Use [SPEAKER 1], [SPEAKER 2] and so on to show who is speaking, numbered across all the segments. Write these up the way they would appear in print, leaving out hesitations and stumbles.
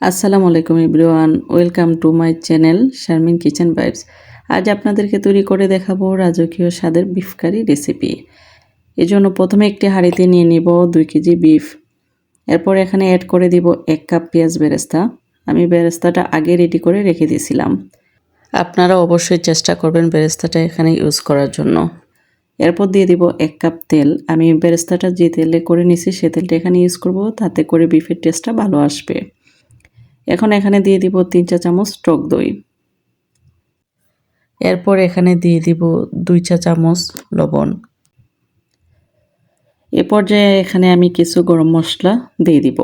[SPEAKER 1] আসসালামু আলাইকুম everyone, welcome to my channel Sharmin kitchen vibes. আজ আপনাদেরকে তৈরি করে দেখাবো রাজকীয় স্বাদের বিফ কারি রেসিপি। এজন্য প্রথমে একটি হাঁড়িতে নিয়ে নিব 2 কেজি বিফ। এরপর এখানে অ্যাড করে দিব 1 কাপ পেঁয়াজ বেরেস্তা। আমি বেরেস্তাটা আগে রেডি করে রেখে দিয়েছিলাম। আপনারা অবশ্যই চেষ্টা করবেন বেরেস্তাটা এখানে ইউজ করার জন্য। এরপর দিয়ে দিব 1 কাপ তেল। আমি বেরেস্তাটা যে তেলে করে নিছি সে তেলটা এখানে ইউজ করব, তাতে করে বিফের টেস্টটা ভালো আসবে। এখন এখানে দিয়ে দিব 3 চা চামচ টক দই। এরপর এখানে দিয়ে দিব 2 চা চামচ লবণ। এ পর্যায়ে এখানে আমি কিছু গরম মশলা দিয়ে দিব।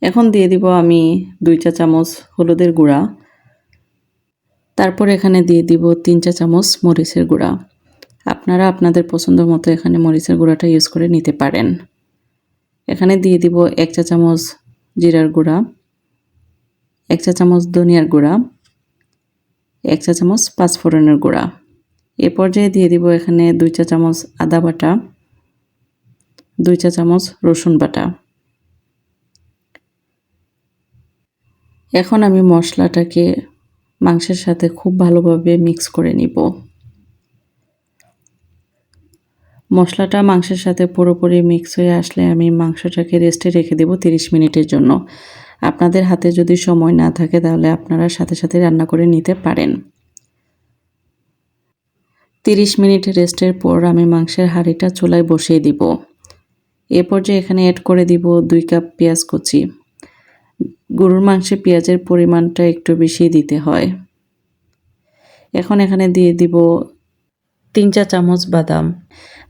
[SPEAKER 1] এখন দিয়ে দিব আমি 2 চা চামচ হলুদের গুঁড়া। তারপর এখানে দিয়ে দিব 3 চা চামচ মরিচের গুঁড়া। আপনারা আপনাদের পছন্দ মতো এখানে মরিচের গুঁড়াটা ইউজ করে নিতে পারেন। এখানে দিয়ে দিব 1 চা চামচ জিরার গুঁড়া, 1 চা চামচ ধনিয়ার গুঁড়া, 1 চা চামচ পাঁচফোড়নের গুঁড়া। এ পর্যায়ে দিয়ে দিব এখানে 2 চা চামচ আদা বাটা, 2 চা চামচ রসুন বাটা। এখন আমি মশলাটাকে মাংসের সাথে খুব ভালোভাবে মিক্স করে নিব। মশলাটা মাংসের সাথে পুরোপুরি মিক্স হয়ে আসলে আমি মাংসটাকে রেস্টে রেখে দেব 30 মিনিটের জন্য। আপনাদের হাতে যদি সময় না থাকে তাহলে আপনারা সাথে সাথে রান্না করে নিতে পারেন। 30 মিনিট রেস্টের পর আমি মাংসের হাঁড়িটা চুলায় বসিয়ে দিব। এ পর্যায়ে এখানে অ্যাড করে দিব 2 কাপ পেঁয়াজ কুচি। গরুর মাংসে পেঁয়াজের পরিমাণটা একটু বেশি দিতে হয়। এখন এখানে দিয়ে দিব 3 চা চামচ বাদাম।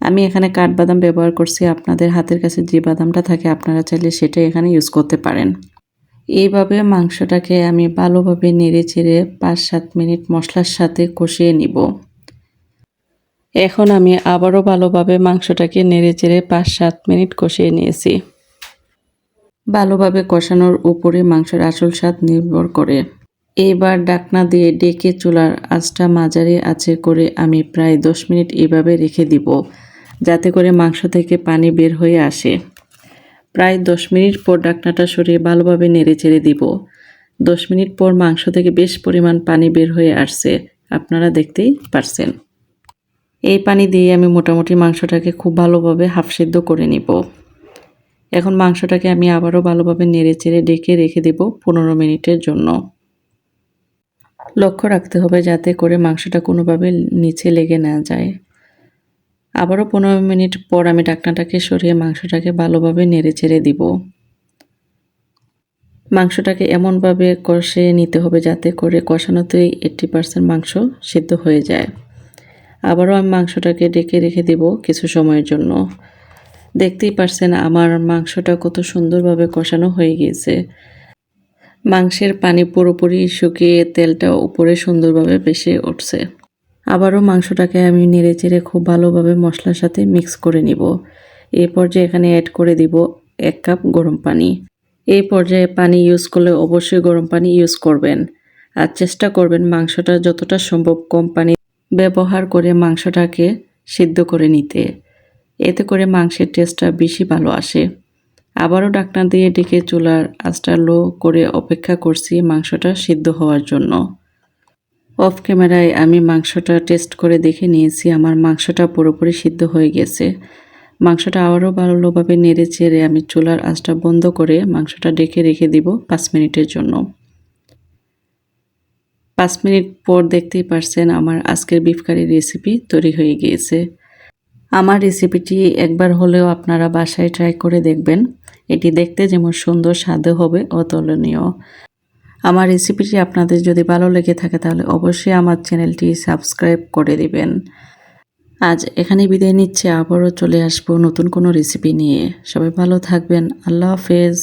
[SPEAKER 1] আমি এখানে কাঠবাদাম ব্যবহার করছি, আপনাদের হাতের কাছে যে বাদামটা থাকে আপনারা চাইলে সেটাই এখানে ইউজ করতে পারেন। এইভাবে মাংসটাকে আমি ভালোভাবে নেড়ে চেড়ে 5-7 মিনিট মশলার সাথে কষিয়ে নিব। এখন আমি আবারও ভালোভাবে মাংসটাকে নেড়ে চেড়ে 5-7 মিনিট কষিয়ে নিয়েছি। ভালোভাবে কষানোর উপরে মাংসের আসল স্বাদ নির্ভর করে। এইবার ঢাকনা দিয়ে ডেকে চুলার আঁচটা মাঝারি আঁচে করে আমি প্রায় 10 মিনিট এইভাবে রেখে দিব, যাতে করে মাংস থেকে পানি বের হয়ে আসে। প্রায় 10 মিনিট পর ঢাকনাটা সরিয়ে ভালোভাবে নেড়ে চেড়ে দিব। 10 মিনিট পর মাংস থেকে বেশ পরিমাণ পানি বের হয়ে আসছে, আপনারা দেখতেই পারছেন। এই পানি দিয়ে আমি মোটামুটি মাংসটাকে খুব ভালোভাবে হাফ সেদ্ধ করে নিব। এখন মাংসটাকে আমি আবারও ভালোভাবে নেড়ে চেড়ে ডেকে রেখে দেব 15 মিনিটের জন্য। লক্ষ্য রাখতে হবে যাতে করে মাংসটা কোনোভাবে নিচে লেগে না যায়। আবারও 15 মিনিট পর আমি ঢাকনাটাকে সরিয়ে মাংসটাকে ভালোভাবে নেড়ে চেড়ে দিব। মাংসটাকে এমনভাবে কষিয়ে নিতে হবে যাতে করে কষানোতেই 80% মাংস সিদ্ধ হয়ে যায়। আবারও আমি মাংসটাকে ডেকে রেখে দেব কিছু সময়ের জন্য। দেখতেই পারছেন আমার মাংসটা কত সুন্দরভাবে কষানো হয়ে গিয়েছে। মাংসের পানি পুরোপুরি শুকিয়ে তেলটা উপরে সুন্দরভাবে ভেসে উঠছে। আবারও মাংসটাকে আমি নেড়ে চেড়ে খুব ভালোভাবে মশলার সাথে মিক্স করে নিব। এই পর্যায়ে এখানে অ্যাড করে দিব 1 কাপ গরম পানি। এই পর্যায়ে পানি ইউজ করলে অবশ্যই গরম পানি ইউজ করবেন। আর চেষ্টা করবেন মাংসটা যতটা সম্ভব কম পানি ব্যবহার করে মাংসটাকে সিদ্ধ করে নিতে। এতে করে মাংসের টেস্টটা বেশি ভালো আসে। আবারও ঢাকনা দিয়ে ডেকে চুলার আঁচটা লো করে অপেক্ষা করছি মাংসটা সিদ্ধ হওয়ার জন্য। অফ ক্যামেরায় আমি মাংসটা টেস্ট করে দেখে নিয়েছি, আমার মাংসটা পুরোপুরি সিদ্ধ হয়ে গেছে। মাংসটা আবারও ভালোভাবে নেড়ে চেড়ে আমি চুলার আঁচটা বন্ধ করে মাংসটা ডেকে রেখে দিব 5 মিনিটের জন্য। 5 মিনিট পর দেখতেই পারছেন আমার আজকের বিফ কারি রেসিপি তৈরি হয়ে গিয়েছে। আমার রেসিপিটি একবার হলেও আপনারা বাসায় ট্রাই করে দেখবেন। এটি দেখতে যেমন সুন্দর, স্বাদও হবে অতুলনীয়। আমার রেসিপিটি আপনাদের যদি ভালো লেগে থাকে তাহলে অবশ্যই আমার চ্যানেলটি সাবস্ক্রাইব করে দিবেন। আজ এখানেই বিদায় নিচ্ছি, আবারও চলে আসবো নতুন কোনো রেসিপি নিয়ে। সবাই ভালো থাকবেন। আল্লাহ হাফেজ।